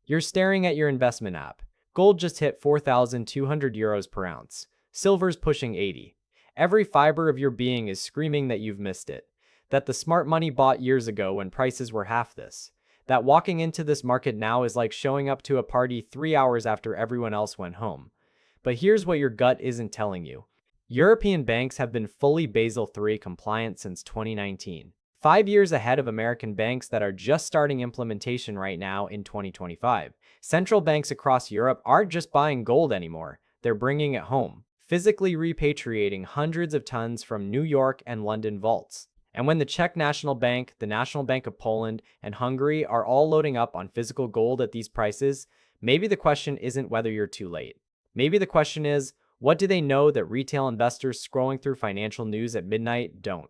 You're staring at your investment app. Gold just hit 4,200 euros per ounce. Silver's pushing 80. Every fiber of your being is screaming that you've missed it. That the smart money bought years ago when prices were half this. That walking into this market now is like showing up to a party 3 hours after everyone else went home. But here's what your gut isn't telling you. European banks have been fully Basel III compliant since 2019. 5 years ahead of American banks that are just starting implementation right now in 2025. Central banks across Europe aren't just buying gold anymore, they're bringing it home, physically repatriating hundreds of tons from New York and London vaults. And when the Czech National Bank, the National Bank of Poland, and Hungary are all loading up on physical gold at these prices, maybe the question isn't whether you're too late. Maybe the question is, what do they know that retail investors scrolling through financial news at midnight don't?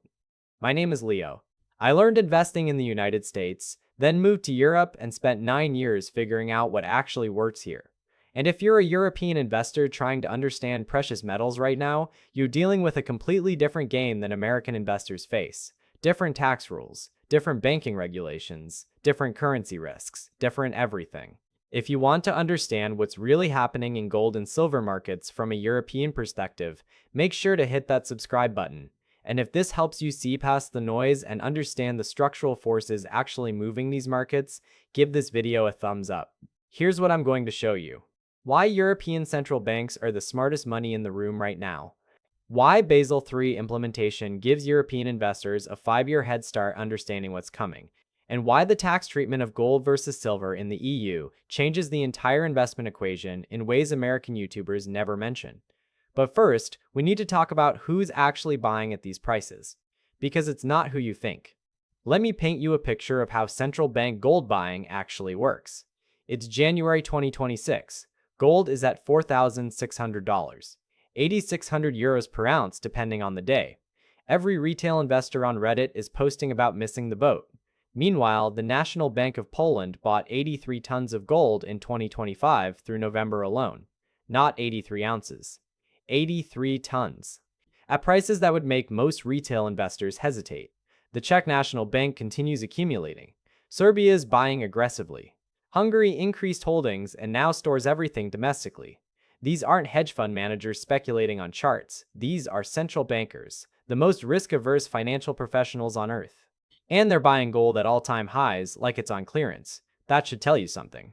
My name is Leo. I learned investing in the United States, then moved to Europe and spent 9 years figuring out what actually works here. And if you're a European investor trying to understand precious metals right now, you're dealing with a completely different game than American investors face. Different tax rules, different banking regulations, different currency risks, different everything. If you want to understand what's really happening in gold and silver markets from a European perspective, make sure to hit that subscribe button. And if this helps you see past the noise and understand the structural forces actually moving these markets, give this video a thumbs up. Here's what I'm going to show you. Why European central banks are the smartest money in the room right now. Why Basel III implementation gives European investors a 5-year head start understanding what's coming. And why the tax treatment of gold versus silver in the EU changes the entire investment equation in ways American YouTubers never mention. But first, we need to talk about who's actually buying at these prices. Because it's not who you think. Let me paint you a picture of how central bank gold buying actually works. It's January 2026. Gold is at $4,600. 8,600 euros per ounce depending on the day. Every retail investor on Reddit is posting about missing the boat. Meanwhile, the National Bank of Poland bought 83 tons of gold in 2025 through November alone. Not 83 ounces. 83 tons. At prices that would make most retail investors hesitate. The Czech National Bank continues accumulating. Serbia is buying aggressively. Hungary increased holdings and now stores everything domestically. These aren't hedge fund managers speculating on charts. These are central bankers, the most risk-averse financial professionals on earth. And they're buying gold at all-time highs like it's on clearance. That should tell you something.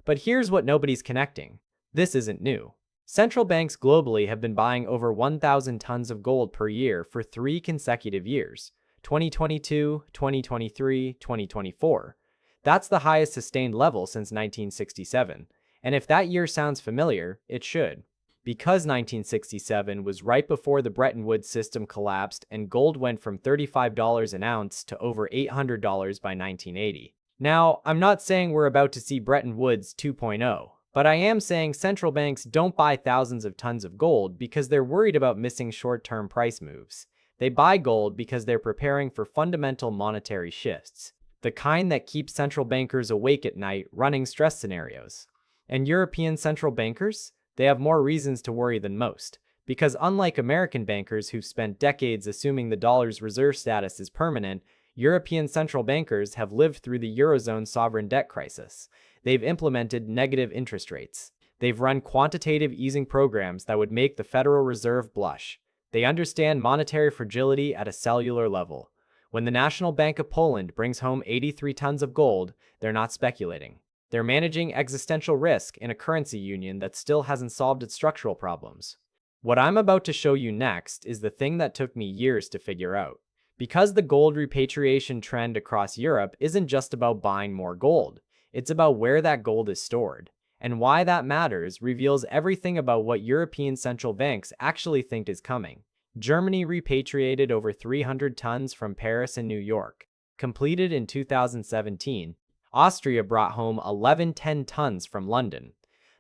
But here's what nobody's connecting. This isn't new. Central banks globally have been buying over 1,000 tons of gold per year for 3 consecutive years, 2022, 2023, 2024. That's the highest sustained level since 1967. And if that year sounds familiar, it should. Because 1967 was right before the Bretton Woods system collapsed and gold went from $35 an ounce to over $800 by 1980. Now, I'm not saying we're about to see Bretton Woods 2.0. But I am saying central banks don't buy thousands of tons of gold because they're worried about missing short-term price moves. They buy gold because they're preparing for fundamental monetary shifts, the kind that keep central bankers awake at night running stress scenarios. And European central bankers? They have more reasons to worry than most, because unlike American bankers who've spent decades assuming the dollar's reserve status is permanent, European central bankers have lived through the Eurozone sovereign debt crisis. They've implemented negative interest rates. They've run quantitative easing programs that would make the Federal Reserve blush. They understand monetary fragility at a cellular level. When the National Bank of Poland brings home 83 tons of gold, they're not speculating. They're managing existential risk in a currency union that still hasn't solved its structural problems. What I'm about to show you next is the thing that took me years to figure out. Because the gold repatriation trend across Europe isn't just about buying more gold. It's about where that gold is stored. And why that matters reveals everything about what European central banks actually think is coming. Germany repatriated over 300 tons from Paris and New York. Completed in 2017, Austria brought home 1110 tons from London.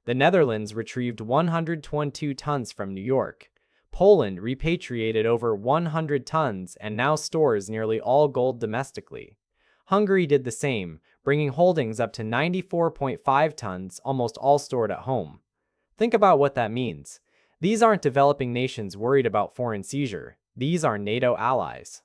The Netherlands retrieved 122 tons from New York. Poland repatriated over 100 tons and now stores nearly all gold domestically. Hungary did the same, bringing holdings up to 94.5 tons, almost all stored at home. Think about what that means. These aren't developing nations worried about foreign seizure. These are NATO allies.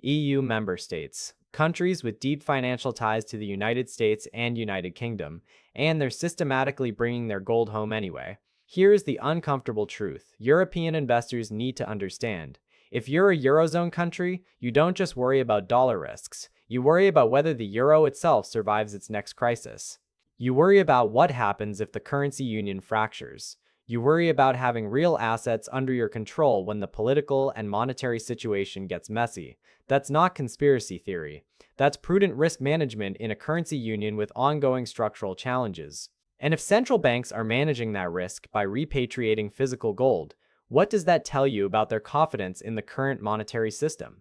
EU member states. countries with deep financial ties to the United States and United Kingdom, and they're systematically bringing their gold home anyway. Here's the uncomfortable truth European investors need to understand. If you're a Eurozone country, you don't just worry about dollar risks, you worry about whether the euro itself survives its next crisis. You worry about what happens if the currency union fractures. You worry about having real assets under your control when the political and monetary situation gets messy. That's not conspiracy theory. That's prudent risk management in a currency union with ongoing structural challenges. And if central banks are managing that risk by repatriating physical gold, what does that tell you about their confidence in the current monetary system?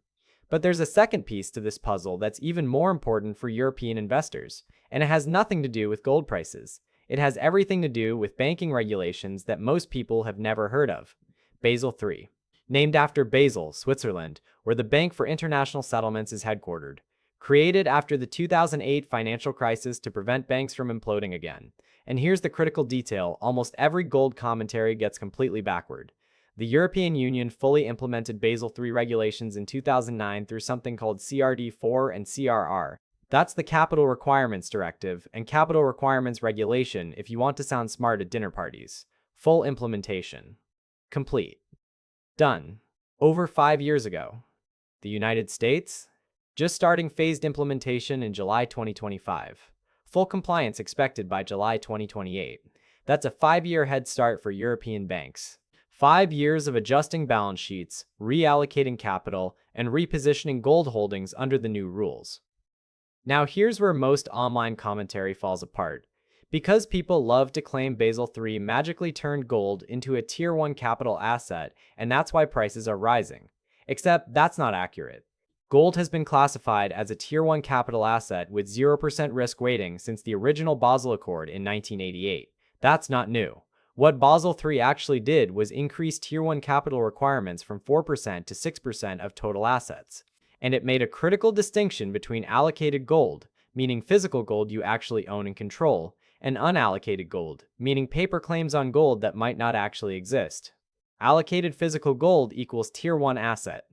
But there's a second piece to this puzzle that's even more important for European investors, and it has nothing to do with gold prices. It has everything to do with banking regulations that most people have never heard of. Basel III. Named after Basel, Switzerland, where the Bank for International Settlements is headquartered. Created after the 2008 financial crisis to prevent banks from imploding again. And here's the critical detail: almost every gold commentary gets completely backward. The European Union fully implemented Basel III regulations in 2009 through something called CRD4 and CRR. That's the Capital Requirements Directive and Capital Requirements Regulation if you want to sound smart at dinner parties. Full implementation. Complete. Done. Over 5 years ago. The United States? Just starting phased implementation in July 2025. Full compliance expected by July 2028. That's a 5-year head start for European banks. 5 years of adjusting balance sheets, reallocating capital, and repositioning gold holdings under the new rules. Now here's where most online commentary falls apart. Because people love to claim Basel III magically turned gold into a Tier 1 capital asset, and that's why prices are rising. Except that's not accurate. Gold has been classified as a Tier 1 capital asset with 0% risk weighting since the original Basel Accord in 1988. That's not new. What Basel III actually did was increase Tier 1 capital requirements from 4% to 6% of total assets. And it made a critical distinction between allocated gold, meaning physical gold you actually own and control, and unallocated gold, meaning paper claims on gold that might not actually exist. Allocated physical gold equals Tier 1 asset.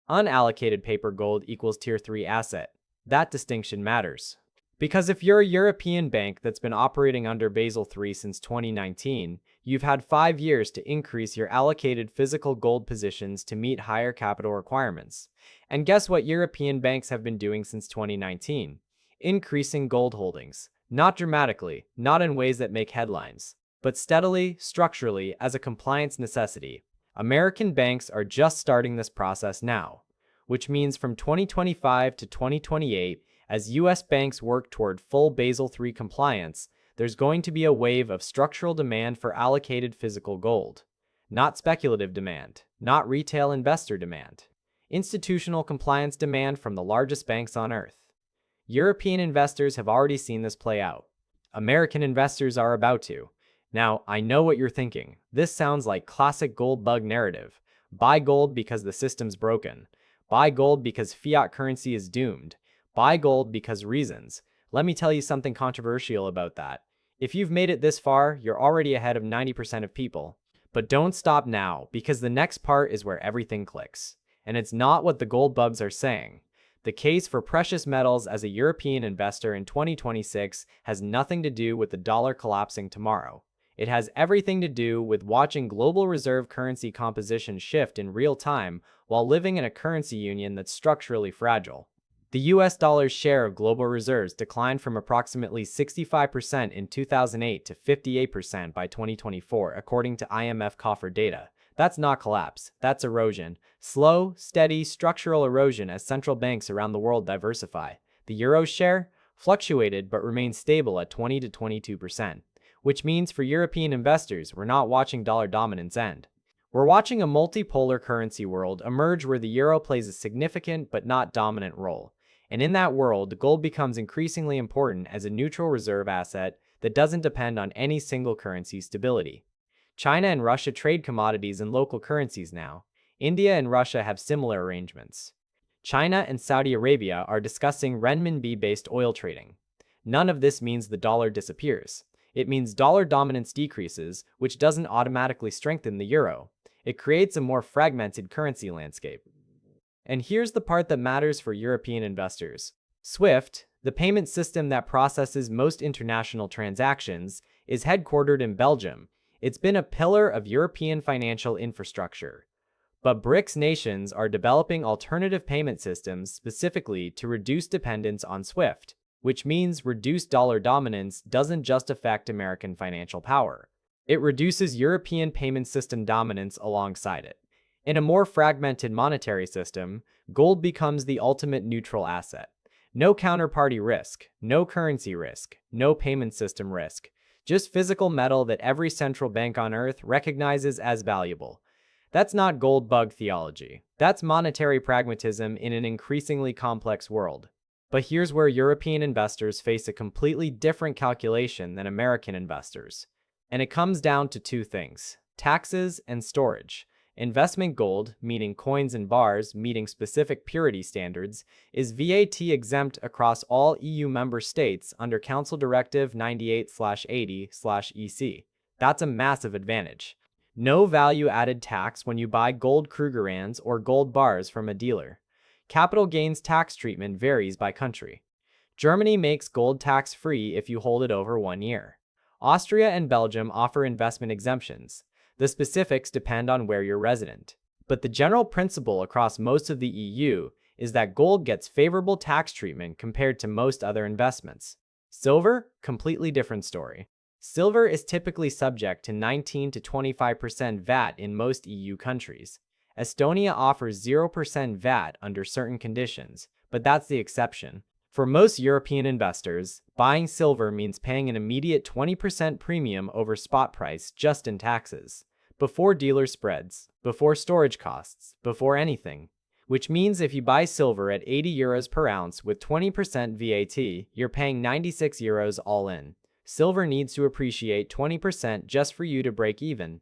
Unallocated paper gold equals Tier 3 asset. That distinction matters. Because if you're a European bank that's been operating under Basel III since 2019, you've had 5 years to increase your allocated physical gold positions to meet higher capital requirements. And guess what European banks have been doing since 2019? Increasing gold holdings. Not dramatically, not in ways that make headlines, but steadily, structurally, as a compliance necessity. American banks are just starting this process now, which means from 2025 to 2028, as US banks work toward full Basel III compliance, there's going to be a wave of structural demand for allocated physical gold. Not speculative demand, not retail investor demand. Institutional compliance demand from the largest banks on earth. European investors have already seen this play out. American investors are about to. Now, I know what you're thinking. This sounds like classic gold bug narrative. Buy gold because the system's broken. Buy gold because fiat currency is doomed. Buy gold because reasons. Let me tell you something controversial about that. If you've made it this far, you're already ahead of 90% of people. But don't stop now, because the next part is where everything clicks. And it's not what the gold bugs are saying. The case for precious metals as a European investor in 2026 has nothing to do with the dollar collapsing tomorrow. It has everything to do with watching global reserve currency composition shift in real time while living in a currency union that's structurally fragile. The US dollar's share of global reserves declined from approximately 65% in 2008 to 58% by 2024, according to IMF coffer data. That's not collapse, that's erosion. Slow, steady, structural erosion as central banks around the world diversify. The euro's share fluctuated but remained stable at 20 to 22%, which means for European investors, we're not watching dollar dominance end. We're watching a multipolar currency world emerge where the euro plays a significant but not dominant role. And in that world, gold becomes increasingly important as a neutral reserve asset that doesn't depend on any single currency's stability. China and Russia trade commodities in local currencies now. India and Russia have similar arrangements. China and Saudi Arabia are discussing renminbi-based oil trading. None of this means the dollar disappears. It means dollar dominance decreases, which doesn't automatically strengthen the euro. It creates a more fragmented currency landscape. And here's the part that matters for European investors. SWIFT, the payment system that processes most international transactions, is headquartered in Belgium. It's been a pillar of European financial infrastructure. But BRICS nations are developing alternative payment systems specifically to reduce dependence on SWIFT, which means reduced dollar dominance doesn't just affect American financial power. It reduces European payment system dominance alongside it. In a more fragmented monetary system, gold becomes the ultimate neutral asset. No counterparty risk, no currency risk, no payment system risk, just physical metal that every central bank on Earth recognizes as valuable. That's not gold bug theology. That's monetary pragmatism in an increasingly complex world. But here's where European investors face a completely different calculation than American investors. And it comes down to two things: taxes and storage. Investment gold, meaning coins and bars meeting specific purity standards, is VAT exempt across all EU member states under Council Directive 98/80/EC. That's a massive advantage. No value-added tax when you buy gold Krugerrands or gold bars from a dealer. Capital gains tax treatment varies by country. Germany makes gold tax-free if you hold it over 1 year. Austria and Belgium offer investment exemptions. The specifics depend on where you're resident. But the general principle across most of the EU is that gold gets favorable tax treatment compared to most other investments. Silver? Completely different story. Silver is typically subject to 19 to 25% VAT in most EU countries. Estonia offers 0% VAT under certain conditions, but that's the exception. For most European investors, buying silver means paying an immediate 20% premium over spot price just in taxes, before dealer spreads, before storage costs, before anything. Which means if you buy silver at €80 per ounce with 20% VAT, you're paying €96 all in. Silver needs to appreciate 20% just for you to break even.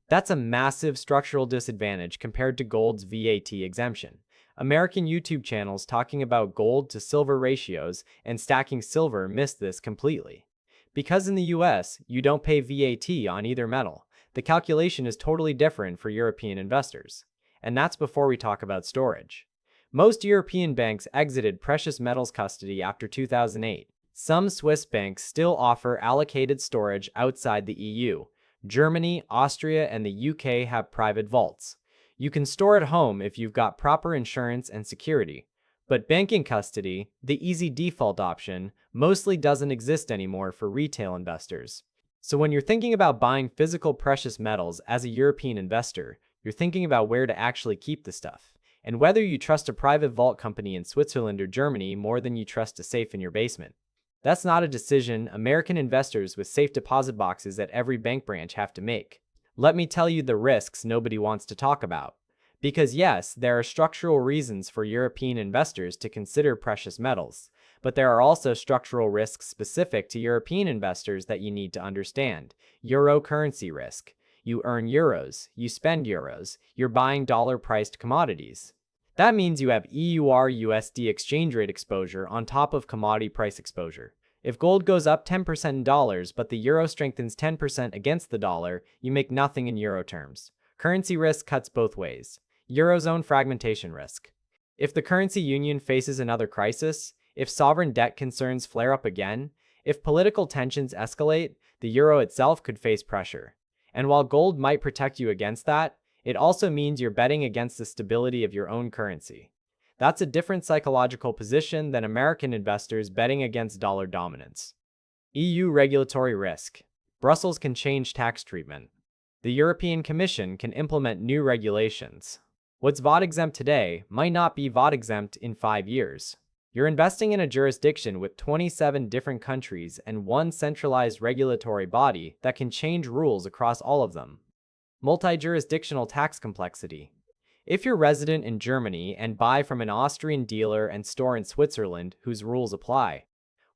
That's a massive structural disadvantage compared to gold's VAT exemption. American YouTube channels talking about gold to silver ratios and stacking silver miss this completely. Because in the US, you don't pay VAT on either metal, the calculation is totally different for European investors. And that's before we talk about storage. Most European banks exited precious metals custody after 2008. Some Swiss banks still offer allocated storage outside the EU. Germany, Austria, and the UK have private vaults. You can store at home if you've got proper insurance and security. But banking custody, the easy default option, mostly doesn't exist anymore for retail investors. So when you're thinking about buying physical precious metals as a European investor, you're thinking about where to actually keep the stuff, and whether you trust a private vault company in Switzerland or Germany more than you trust a safe in your basement. That's not a decision American investors with safe deposit boxes at every bank branch have to make. Let me tell you the risks nobody wants to talk about. Because yes, there are structural reasons for European investors to consider precious metals, but there are also structural risks specific to European investors that you need to understand. Euro currency risk. You earn euros, you spend euros, you're buying dollar-priced commodities. That means you have EUR-USD exchange rate exposure on top of commodity price exposure. If gold goes up 10% in dollars but the euro strengthens 10% against the dollar, you make nothing in euro terms. Currency risk cuts both ways. Eurozone fragmentation risk. If the currency union faces another crisis, if sovereign debt concerns flare up again, if political tensions escalate, the euro itself could face pressure. And while gold might protect you against that, it also means you're betting against the stability of your own currency. That's a different psychological position than American investors betting against dollar dominance. EU regulatory risk. Brussels can change tax treatment. The European Commission can implement new regulations. What's VAT exempt today might not be VAT exempt in 5 years. You're investing in a jurisdiction with 27 different countries and one centralized regulatory body that can change rules across all of them. Multi-jurisdictional tax complexity. If you're resident in Germany and buy from an Austrian dealer and store in Switzerland whose rules apply,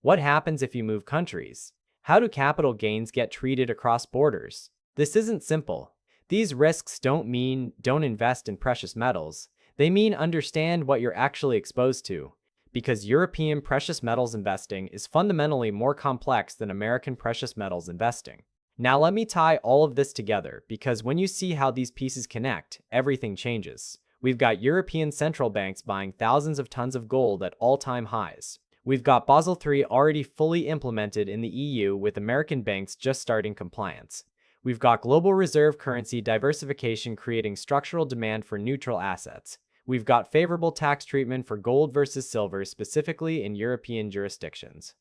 what happens if you move countries? How do capital gains get treated across borders? This isn't simple. These risks don't mean don't invest in precious metals. They mean understand what you're actually exposed to. Because European precious metals investing is fundamentally more complex than American precious metals investing. Now let me tie all of this together, because when you see how these pieces connect, everything changes. We've got European central banks buying thousands of tons of gold at all-time highs. We've got Basel III already fully implemented in the EU, with American banks just starting compliance. We've got global reserve currency diversification creating structural demand for neutral assets. We've got favorable tax treatment for gold versus silver, specifically in European jurisdictions.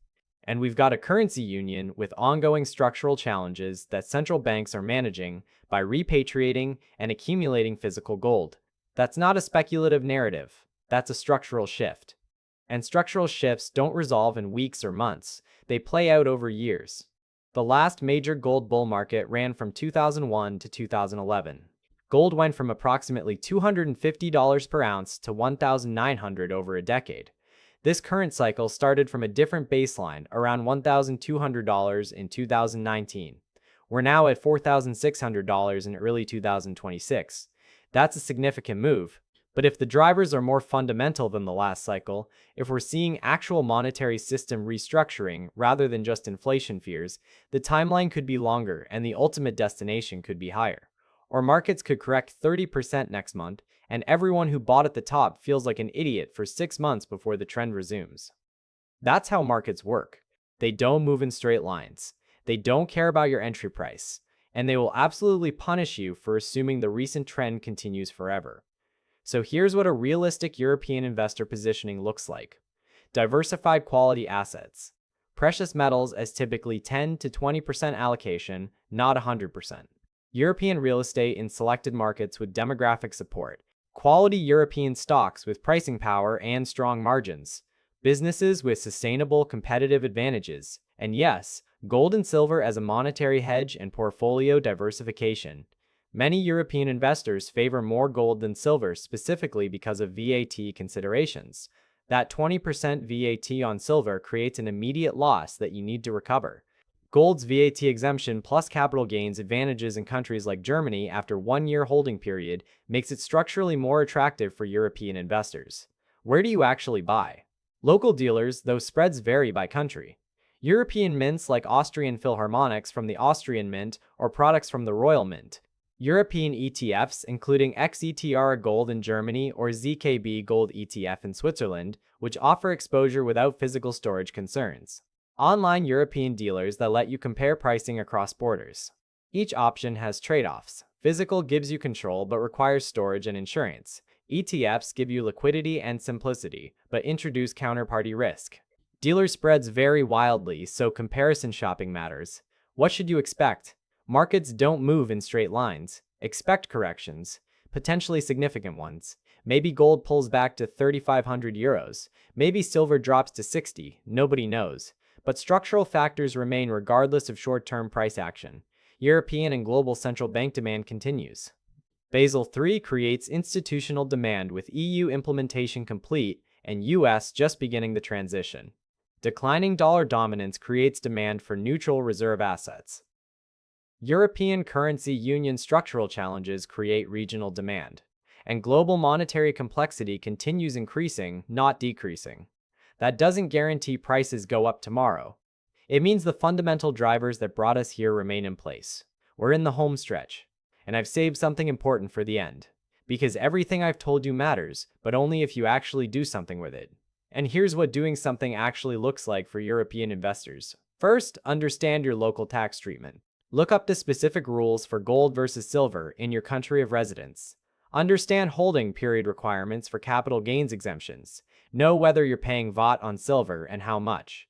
And we've got a currency union with ongoing structural challenges that central banks are managing by repatriating and accumulating physical gold. That's not a speculative narrative, that's a structural shift. And structural shifts don't resolve in weeks or months, they play out over years. The last major gold bull market ran from 2001 to 2011. Gold went from approximately $250 per ounce to $1,900 over a decade. This current cycle started from a different baseline, around $1,200 in 2019. We're now at $4,600 in early 2026. That's a significant move. But if the drivers are more fundamental than the last cycle, if we're seeing actual monetary system restructuring rather than just inflation fears, the timeline could be longer and the ultimate destination could be higher. Or markets could correct 30% next month, and everyone who bought at the top feels like an idiot for 6 months before the trend resumes. That's how markets work. They don't move in straight lines. They don't care about your entry price, and they will absolutely punish you for assuming the recent trend continues forever. So here's what a realistic European investor positioning looks like. Diversified quality assets. Precious metals as typically 10 to 20% allocation, not 100%. European real estate in selected markets with demographic support. Quality European stocks with pricing power and strong margins. Businesses with sustainable competitive advantages. And yes, gold and silver as a monetary hedge and portfolio diversification. Many European investors favor more gold than silver, specifically because of VAT considerations. That 20% VAT on silver creates an immediate loss that you need to recover. Gold's VAT exemption plus capital gains advantages in countries like Germany after 1-year holding period makes it structurally more attractive for European investors. Where do you actually buy? Local dealers, though spreads vary by country. European mints like Austrian Philharmonics from the Austrian Mint or products from the Royal Mint. European ETFs, including XETR Gold in Germany or ZKB Gold ETF in Switzerland, which offer exposure without physical storage concerns. Online European dealers that let you compare pricing across borders. Each option has trade-offs. Physical gives you control but requires storage and insurance. ETFs give you liquidity and simplicity, but introduce counterparty risk. Dealer spreads vary wildly, so comparison shopping matters. What should you expect? Markets don't move in straight lines. Expect corrections, potentially significant ones. Maybe gold pulls back to 3,500 euros. Maybe silver drops to 60, nobody knows. But structural factors remain regardless of short-term price action. European and global central bank demand continues. Basel III creates institutional demand with EU implementation complete and US just beginning the transition. Declining dollar dominance creates demand for neutral reserve assets. European currency union structural challenges create regional demand, and global monetary complexity continues increasing, not decreasing. That doesn't guarantee prices go up tomorrow. It means the fundamental drivers that brought us here remain in place. We're in the home stretch, and I've saved something important for the end. Because everything I've told you matters, but only if you actually do something with it. And here's what doing something actually looks like for European investors. First, understand your local tax treatment. Look up the specific rules for gold versus silver in your country of residence. Understand holding period requirements for capital gains exemptions. Know whether you're paying VAT on silver and how much.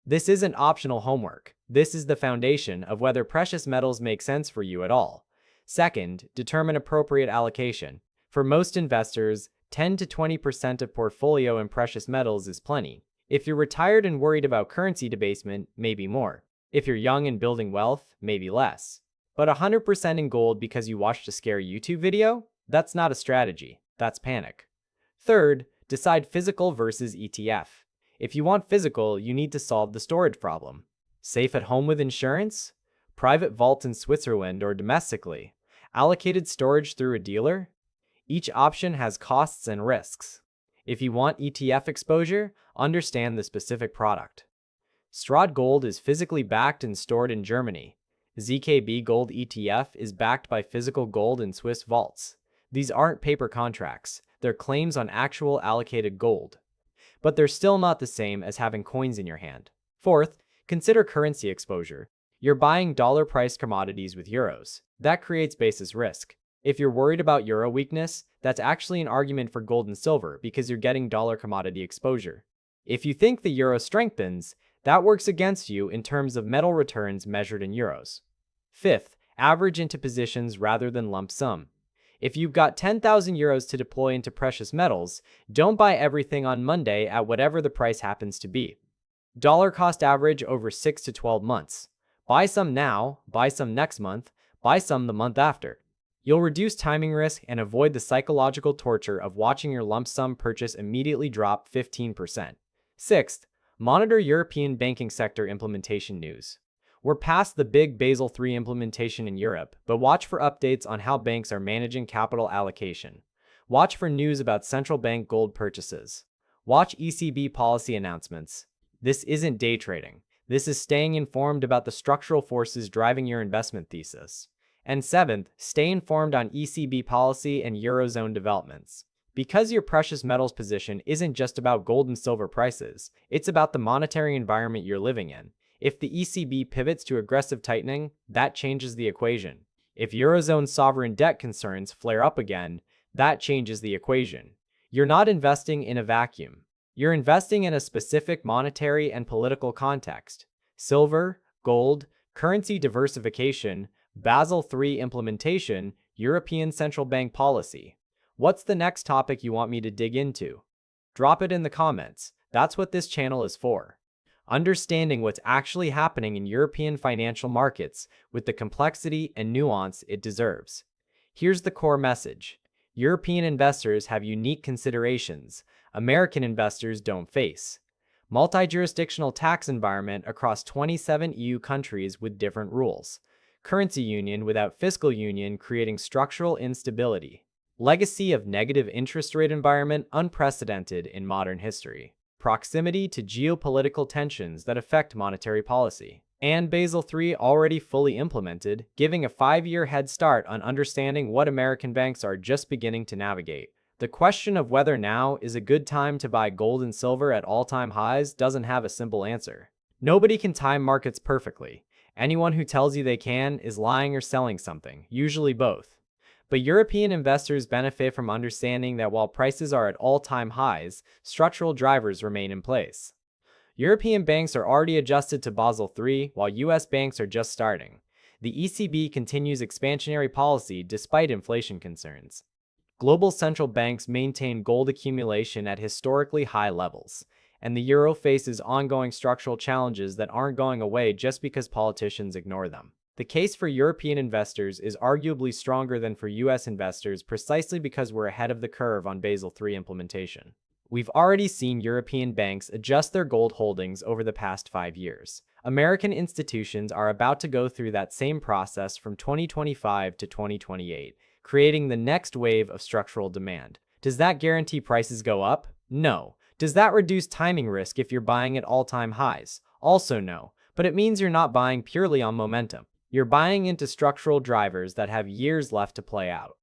This isn't optional homework. This is the foundation of whether precious metals make sense for you at all. Second, determine appropriate allocation. For most investors, 10 to 20% of portfolio in precious metals is plenty. If you're retired and worried about currency debasement, maybe more. If you're young and building wealth, maybe less. But 100% in gold because you watched a scary YouTube video? That's not a strategy. That's panic. Third, decide physical versus ETF. If you want physical, you need to solve the storage problem. Safe at home with insurance? Private vault in Switzerland or domestically? Allocated storage through a dealer? Each option has costs and risks. If you want ETF exposure, understand the specific product. Strad Gold is physically backed and stored in Germany. ZKB Gold ETF is backed by physical gold in Swiss vaults. These aren't paper contracts, they're claims on actual allocated gold. but they're still not the same as having coins in your hand. Fourth, consider currency exposure. You're buying dollar-priced commodities with euros. That creates basis risk. If you're worried about euro weakness, that's actually an argument for gold and silver because you're getting dollar commodity exposure. If you think the euro strengthens, that works against you in terms of metal returns measured in euros. Fifth, average into positions rather than lump sum. If you've got 10,000 euros to deploy into precious metals, don't buy everything on Monday at whatever the price happens to be. Dollar cost average over 6 to 12 months. Buy some now, buy some next month, buy some the month after. You'll reduce timing risk and avoid the psychological torture of watching your lump sum purchase immediately drop 15%. Sixth, monitor European banking sector implementation news. We're past the big Basel III implementation in Europe, but watch for updates on how banks are managing capital allocation. Watch for news about central bank gold purchases. Watch ECB policy announcements. This isn't day trading. This is staying informed about the structural forces driving your investment thesis. And seventh, stay informed on ECB policy and Eurozone developments. Because your precious metals position isn't just about gold and silver prices, it's about the monetary environment you're living in. If the ECB pivots to aggressive tightening, that changes the equation. If Eurozone sovereign debt concerns flare up again, that changes the equation. You're not investing in a vacuum. You're investing in a specific monetary and political context. Silver, gold, currency diversification, Basel III implementation, European Central Bank policy. What's the next topic you want me to dig into? Drop it in the comments. That's what this channel is for. Understanding what's actually happening in European financial markets with the complexity and nuance it deserves. Here's the core message. European investors have unique considerations American investors don't face. Multi-jurisdictional tax environment across 27 EU countries with different rules. Currency union without fiscal union creating structural instability. Legacy of negative interest rate environment unprecedented in modern history. Proximity to geopolitical tensions that affect monetary policy. And Basel III already fully implemented, giving a 5-year head start on understanding what American banks are just beginning to navigate. The question of whether now is a good time to buy gold and silver at all-time highs doesn't have a simple answer. Nobody can time markets perfectly. Anyone who tells you they can is lying or selling something, usually both. But European investors benefit from understanding that while prices are at all-time highs, structural drivers remain in place. European banks are already adjusted to Basel III, while US banks are just starting. The ECB continues expansionary policy despite inflation concerns. Global central banks maintain gold accumulation at historically high levels, and the euro faces ongoing structural challenges that aren't going away just because politicians ignore them. The case for European investors is arguably stronger than for US investors precisely because we're ahead of the curve on Basel III implementation. We've already seen European banks adjust their gold holdings over the past 5 years. American institutions are about to go through that same process from 2025 to 2028, creating the next wave of structural demand. Does that guarantee prices go up? No. Does that reduce timing risk if you're buying at all-time highs? Also no, but it means you're not buying purely on momentum. You're buying into structural drivers that have years left to play out.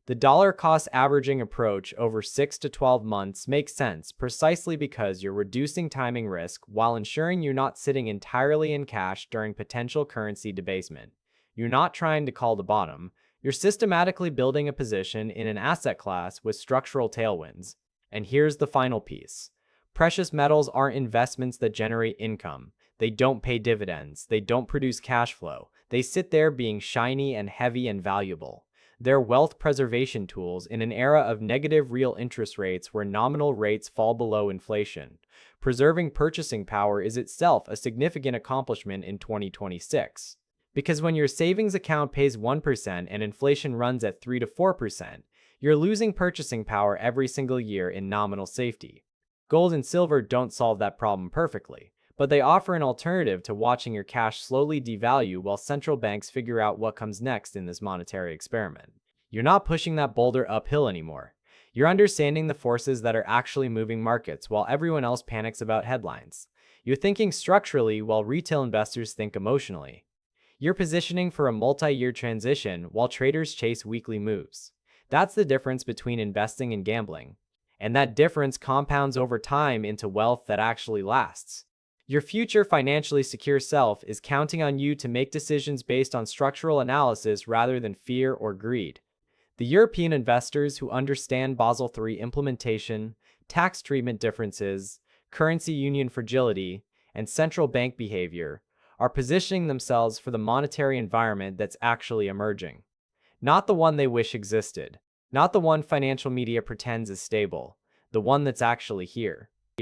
The dollar cost averaging approach over 6 to 12 months makes sense precisely because you're reducing timing risk while ensuring you're not sitting entirely in cash during potential currency debasement. You're not trying to call the bottom, you're systematically building a position in an asset class with structural tailwinds. And here's the final piece. Precious metals aren't investments that generate income. They don't pay dividends. They don't produce cash flow. They sit there being shiny and heavy and valuable. They're wealth preservation tools in an era of negative real interest rates where nominal rates fall below inflation. Preserving purchasing power is itself a significant accomplishment in 2026. Because when your savings account pays 1% and inflation runs at 3 to 4%, you're losing purchasing power every single year in nominal safety. Gold and silver don't solve that problem perfectly, but they offer an alternative to watching your cash slowly devalue while central banks figure out what comes next in this monetary experiment. You're not pushing that boulder uphill anymore. You're understanding the forces that are actually moving markets while everyone else panics about headlines. You're thinking structurally while retail investors think emotionally. You're positioning for a multi-year transition while traders chase weekly moves. That's the difference between investing and gambling. and that difference compounds over time into wealth that actually lasts. Your future financially secure self is counting on you to make decisions based on structural analysis rather than fear or greed. The European investors who understand Basel III implementation, tax treatment differences, currency union fragility, and central bank behavior are positioning themselves for the monetary environment that's actually emerging. Not the one they wish existed, not the one financial media pretends is stable, the one that's actually here.